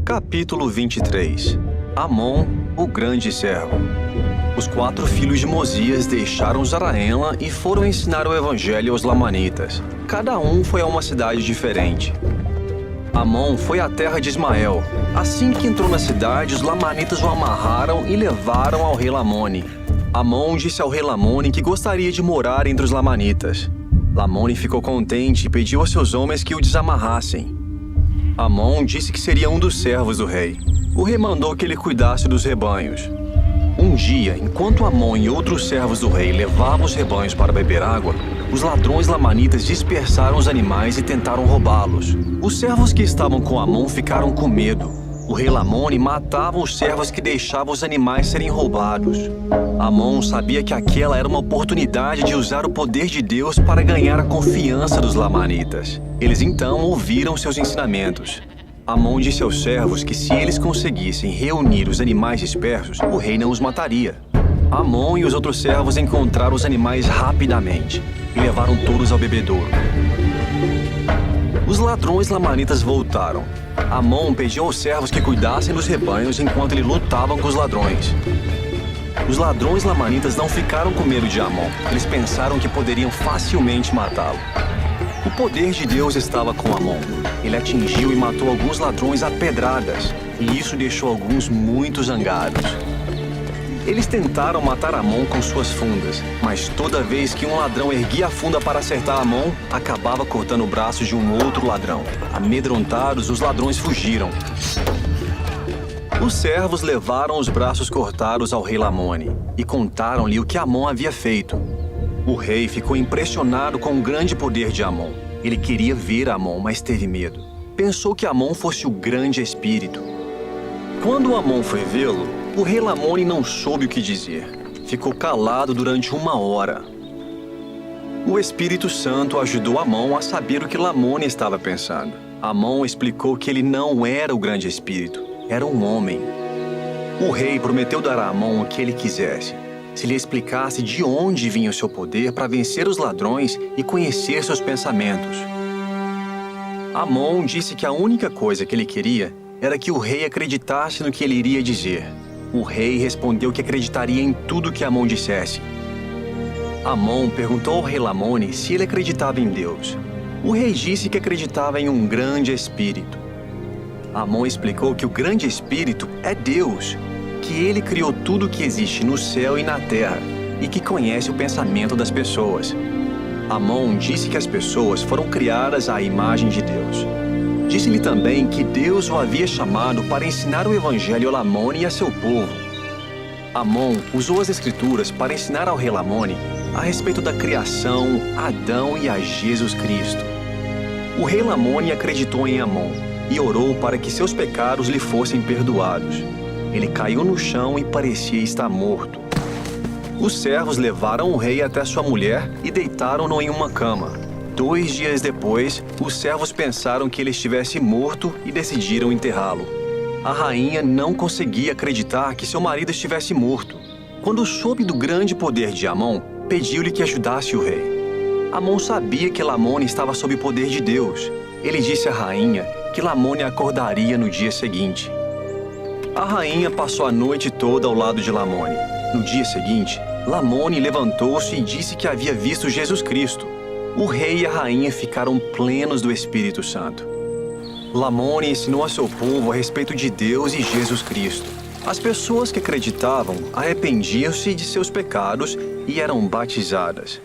Capítulo 23. Amon, o grande servo. Os 4 filhos de Mosias deixaram Zaraenla e foram ensinar o evangelho aos lamanitas. Cada um foi a uma cidade diferente. Amon foi à terra de Ismael. Assim que entrou na cidade, os lamanitas o amarraram e levaram ao rei Lamone. Amon disse ao rei Lamone que gostaria de morar entre os lamanitas. Lamone ficou contente e pediu aos seus homens que o desamarrassem. Amon disse que seria um dos servos do rei. O rei mandou que ele cuidasse dos rebanhos. Um dia, enquanto Amon e outros servos do rei levavam os rebanhos para beber água, os ladrões lamanitas dispersaram os animais e tentaram roubá-los. Os servos que estavam com Amon ficaram com medo. O rei Lamone matava os servos que deixavam os animais serem roubados. Amon sabia que aquela era uma oportunidade de usar o poder de Deus para ganhar a confiança dos lamanitas. Eles então ouviram seus ensinamentos. Amon disse aos servos que se eles conseguissem reunir os animais dispersos, o rei não os mataria. Amon e os outros servos encontraram os animais rapidamente e levaram todos ao bebedouro. Os ladrões lamanitas voltaram. Amon pediu aos servos que cuidassem dos rebanhos enquanto ele lutava com os ladrões. Os ladrões lamanitas não ficaram com medo de Amon. Eles pensaram que poderiam facilmente matá-lo. O poder de Deus estava com Amon. Ele atingiu e matou alguns ladrões a pedradas, e isso deixou alguns muito zangados. Eles tentaram matar Amon com suas fundas, mas toda vez que um ladrão erguia a funda para acertar Amon, acabava cortando o braço de um outro ladrão. Amedrontados, os ladrões fugiram. Os servos levaram os braços cortados ao rei Lamone e contaram-lhe o que Amon havia feito. O rei ficou impressionado com o grande poder de Amon. Ele queria ver Amon, mas teve medo. Pensou que Amon fosse o grande espírito. Quando Amon foi vê-lo, o rei Lamone não soube o que dizer. Ficou calado durante 1 hora. O Espírito Santo ajudou Amon a saber o que Lamone estava pensando. Amon explicou que ele não era o grande espírito, era um homem. O rei prometeu dar a Amon o que ele quisesse, se lhe explicasse de onde vinha o seu poder para vencer os ladrões e conhecer seus pensamentos. Amon disse que a única coisa que ele queria era que o rei acreditasse no que ele iria dizer. O rei respondeu que acreditaria em tudo que Amon dissesse. Amon perguntou ao rei Lamone se ele acreditava em Deus. O rei disse que acreditava em um grande espírito. Amon explicou que o grande espírito é Deus, que ele criou tudo que existe no céu e na terra e que conhece o pensamento das pessoas. Amon disse que as pessoas foram criadas à imagem de Deus. Disse-lhe também que Deus o havia chamado para ensinar o evangelho a Lamone e a seu povo. Amon usou as escrituras para ensinar ao rei Lamone a respeito da criação, Adão e a Jesus Cristo. O rei Lamone acreditou em Amon e orou para que seus pecados lhe fossem perdoados. Ele caiu no chão e parecia estar morto. Os servos levaram o rei até sua mulher e deitaram-no em uma cama. 2 dias depois, os servos pensaram que ele estivesse morto e decidiram enterrá-lo. A rainha não conseguia acreditar que seu marido estivesse morto. Quando soube do grande poder de Amon, pediu-lhe que ajudasse o rei. Amon sabia que Lamone estava sob o poder de Deus. Ele disse à rainha que Lamone acordaria no dia seguinte. A rainha passou a noite toda ao lado de Lamone. No dia seguinte, Lamone levantou-se e disse que havia visto Jesus Cristo. O rei e a rainha ficaram plenos do Espírito Santo. Lamone ensinou a seu povo a respeito de Deus e Jesus Cristo. As pessoas que acreditavam arrependiam-se de seus pecados e eram batizadas.